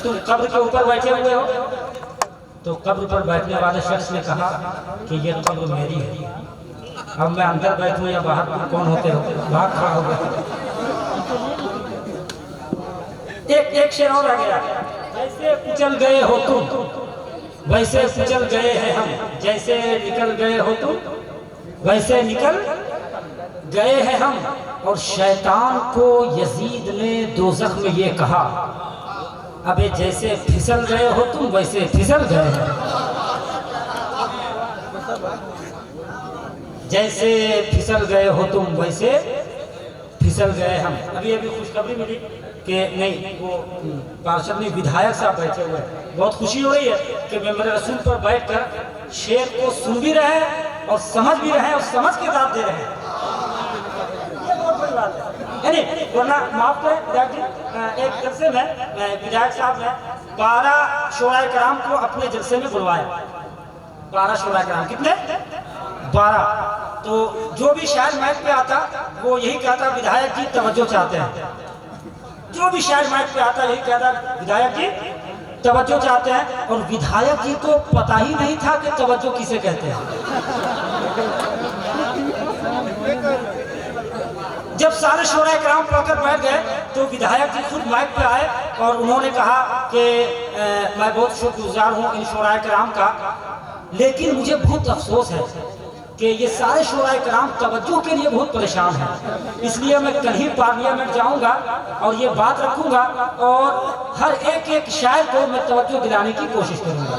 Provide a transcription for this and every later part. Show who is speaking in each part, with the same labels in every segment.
Speaker 1: तुम कब्र के ऊपर बैठे हुए हो। तो कब्र पर बैठने वाले शख्स ने कहा कि ये कब्र मेरी है, अब मैं अंदर बैठूं या बाहर, तुम कौन होते हो? बाहर खड़ा हो गया। एक शेर और आ गया, जैसे कुचल गए हो तुम वैसे कुचल गए हैं हम, जैसे निकल गए हो तुम वैसे निकल गए हैं हम। और शैतान को यजीद ने दोज़ख में ये कहा, अबे जैसे फिसल गए हो तुम वैसे फिसल गए हैं। जैसे फिसल गए हो तुम वैसे फिसल गए हम। अभी खुशखबरी मिली कि नहीं, वो पार्षद में विधायक साहब बैठे हुए हैं। बहुत खुशी हो रही है कि मेंबर रसूल पर बैठकर शेर को सुन भी रहे हैं और समझ भी रहे हैं और समझ के दाद दे रहे हैं। ये बहुत बड़ी बात है। वरना माफ करें, एक जलसे में विधायक साहब ने 12 शोराए कराम को अपने जलसे में बुलवाया। 12 शोराए कराम, कितने? 12। तो जो भी शायर माइक पे आता वो यही कहता, विधायक जी तवज्जो चाहते हैं। जो भी शायर माइक पे आता यही कहता, विधायक जी तवज्जो चाहते हैं। और विधायक जी को पता ही नहीं था कि तवज्जो किसे कहते हैं। जब सारे शोराए कराम पढ़कर बैठ गए तो विधायक जी खुद माइक पे आए और उन्होंने कहा कि मैं बहुत शुक्रगुजार हूँ इन शोराए कराम का, लेकिन मुझे बहुत अफसोस है कि ये सारे शोराए कराम तवज्जो के लिए बहुत परेशान हैं। इसलिए मैं कल ही पार्लियामेंट जाऊंगा और ये बात रखूंगा और हर एक शायर को मैं तवज्जो दिलाने की कोशिश करूंगा।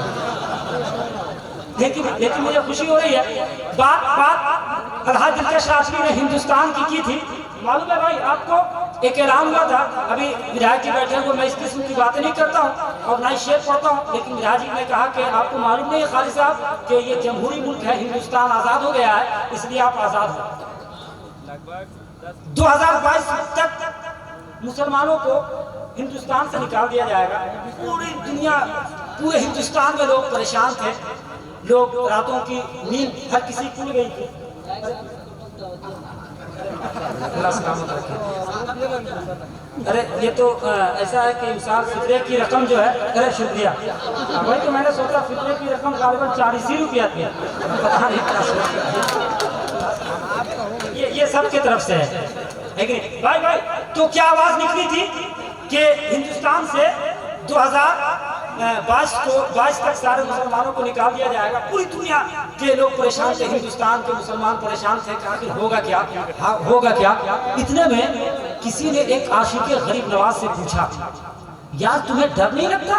Speaker 1: लेकिन मुझे खुशी हो रही है, बात अलहाज दिलकश आशमी ने हिंदुस्तान की थी। मालूम है भाई आपको, एक ऐलान हुआ था, अभी विधायक जी बैठे हुए, मैं इस किस्म की बातें नहीं करता हूँ और ना ही शेर पढ़ता हूँ, लेकिन विधायक जी ने कहा कि आपको मालूम नहीं है खालिद साहब कि ये जमहूरी मुल्क है, हिंदुस्तान आज़ाद हो गया है, इसलिए आप आज़ाद हो। 2022 तक मुसलमानों को हिंदुस्तान से निकाल दिया जाएगा। पूरी दुनिया, पूरे हिंदुस्तान में लोग परेशान थे, लोग रातों की नींद हर किसी खुल गई थी। अल्लाह सलामत रखे। अरे ये तो ऐसा है कि इंसान फितरे की रकम जो है, अरे शुक्रिया भाई, तो मैंने सोचा फितरे की रकम गालिबन 40 ही रुपया थी, पता नहीं क्या सोचा। ये सब की तरफ से है भाई। तो क्या आवाज निकली थी कि हिंदुस्तान से 2022 तक सारे मुसलमानों को निकाल दिया जाएगा। पूरी दुनिया के लोग परेशान थे, हिंदुस्तान के मुसलमान परेशान थे, कहा कि होगा क्या, होगा क्या। इतने में किसी ने एक आशिक गरीब नवाज से पूछा, यार तुम्हें डर नहीं लगता?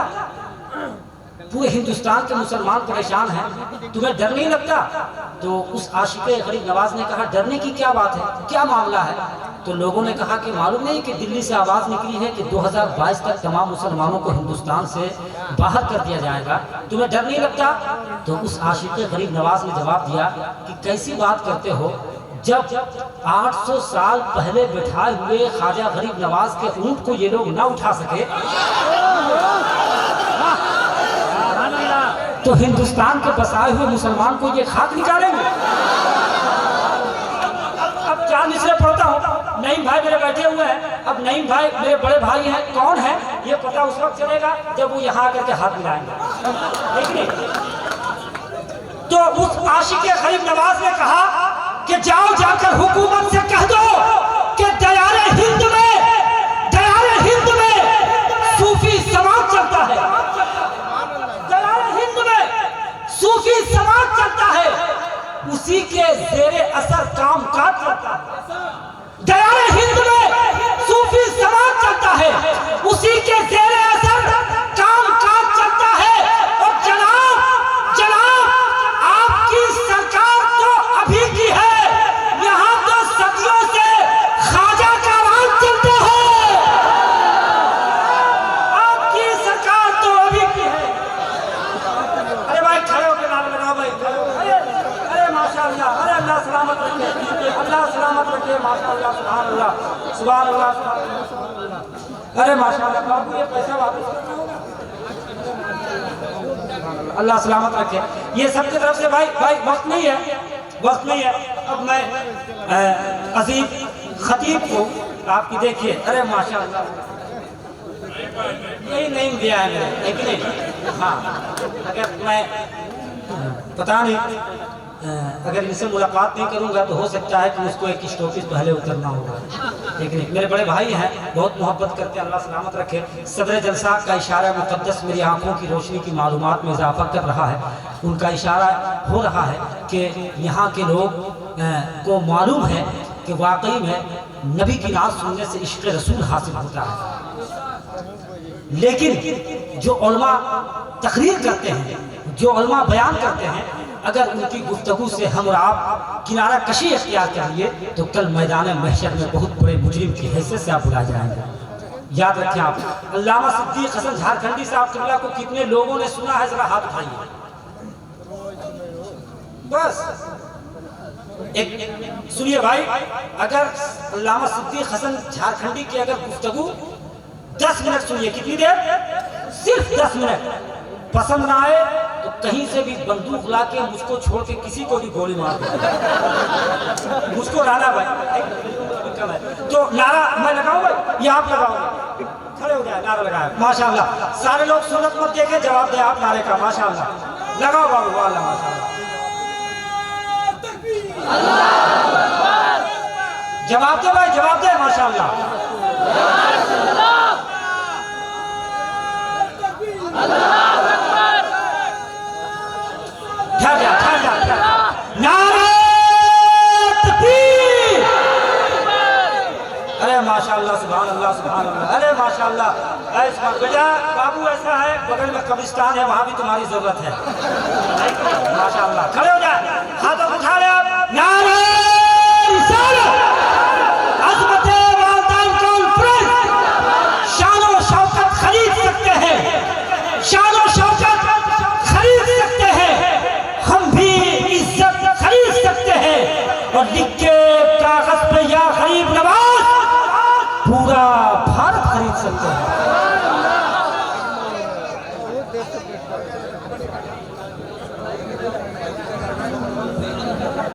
Speaker 1: पूरे हिंदुस्तान के मुसलमान परेशान हैं, तुम्हें डर नहीं लगता? तो उस आशिक गरीब नवाज ने कहा, डरने की क्या बात है, क्या मामला है? तो लोगों ने कहा कि मालूम नहीं कि दिल्ली से आवाज़ निकली है कि 2022 तक तमाम मुसलमानों को हिंदुस्तान से बाहर कर दिया जाएगा, तुम्हें डर नहीं लगता? तो उस आशिक गरीब नवाज ने जवाब दिया कि कैसी बात करते हो, जब 800 साल पहले बिठाए हुए ख्वाजा गरीब नवाज के ऊंट को ये लोग ना उठा सके तो हिंदुस्तान के बसाए हुए मुसलमान को ये खाक निकालेंगे। अब 4 मिसरे पढ़ता हूँ। नईम भाई मेरे बैठे हुए हैं, अब नईम भाई मेरे बड़े भाई हैं, कौन है ये पता उस वक्त चलेगा जब वो यहाँ आकर के हाथ मिलाएंगे। तो उस आशिक गरीब नवाज ने कहा कि जाओ जाकर हुकूमत से कह दो कि दयारे हिंद में सूफी समाज चलता है, दयारे हिंद में सूफी समाज चलता है, उसी के जेरे असर काम काज चलता है। दयारे हिंद में सूफी समाज चलता है, उसी के जेरे असर काम काज चलता है। और जनाब आपकी सरकार तो अभी की है, यहाँ तो सदियों से ख्वाजा का राज चलता है। आपकी सरकार तो अभी की है। अरे भाई खड़े होकर नाम लगाओ भाई, अरे माशाअल्लाह, अरे अल्लाह सलामत रखे, अल्लाह सलामत रखे, माशाअल्लाह, सुभान अल्लाह, सुभान अल्लाह, सुभान अल्लाह। अरे माशाअल्लाह बाबू ये पैसा वापस करना होगा, अल्लाह सलामत रखे। ये सबकी तरफ से भाई वक्त नहीं है। अब मैं अजीब खतीब को आपकी देखिए, अरे माशाअल्लाह यही नहीं दिया है मैंने, है कि नहीं? हाँ, अगर मैं पता नहीं अगर इनसे मुलाकात नहीं करूंगा तो हो सकता है कि मुझको एक स्टॉपेज पहले उतरना होगा, लेकिन मेरे बड़े भाई हैं, बहुत मोहब्बत करते हैं, अल्लाह सलामत रखे। सदर जलसा का इशारा मुक़द्दस मेरी आंखों की रोशनी की मालूमात में इजाफा कर रहा है। उनका इशारा हो रहा है कि यहाँ के लोग को मालूम है कि वाकई में नबी की नात सुनने से इश्क़ रसूल हासिल होता है, लेकिन जो उलमा तकरीर करते हैं, जो उलमा बयान करते हैं, अगर उनकी गुफ्तगू से हम और आप किनारा कशी अख्तियार करिए तो कल मैदान महशर में बहुत बड़े मुजरिम की हैसियत से आप बुलाए जाएंगे। याद रखें आप, अल्लामा सिद्दीक़ हसन झारखंडी साहब क़िबला को कितने लोगों ने सुना है, जरा हाथ उठाइए। बस एक सुनिए भाई, अगर अल्लामा सिद्दीक़ हसन झारखंडी की अगर गुफ्तगू 10 मिनट सुनिए, कितनी देर? सिर्फ 10 मिनट। पसंद ना आए तो कहीं से भी बंदूक ला के मुझको छोड़ के किसी को भी गोली मार दे, मुझको राना भाई तो नारा मैं लगाऊं भाई या आप लगाओगे? खड़े हो जाए, नारा लगाए। माशाअल्लाह, सारे लोग सूरत मत देखे, जवाब दे आप नारे का। माशाअल्लाह, लगाओ बाबू, वाला माशाअल्लाह, जवाब दे भाई, जवाब दे। माशाअल्लाह, अरे माशाअल्लाह, सुभान अल्लाह, सुभान अल्लाह, अरे माशाअल्लाह। ऐसा बेटा बाबू, ऐसा है बगल में कब्रिस्तान है, वहाँ भी तुम्हारी जरूरत है। माशाअल्लाह, खड़े हो जाए, हाथों उठा ले आप। नारे रिसालत, अज़मत वालदान कॉन्फ्रेंस, शान और शौकत खरीद सकते हैं, शान और शौकत खरीद सकते हैं, हम भी इज्जत खरीद सकते हैं, और लिख के कागज पे या गरीब नवाज पूरा भारत खरीद सकते हैं।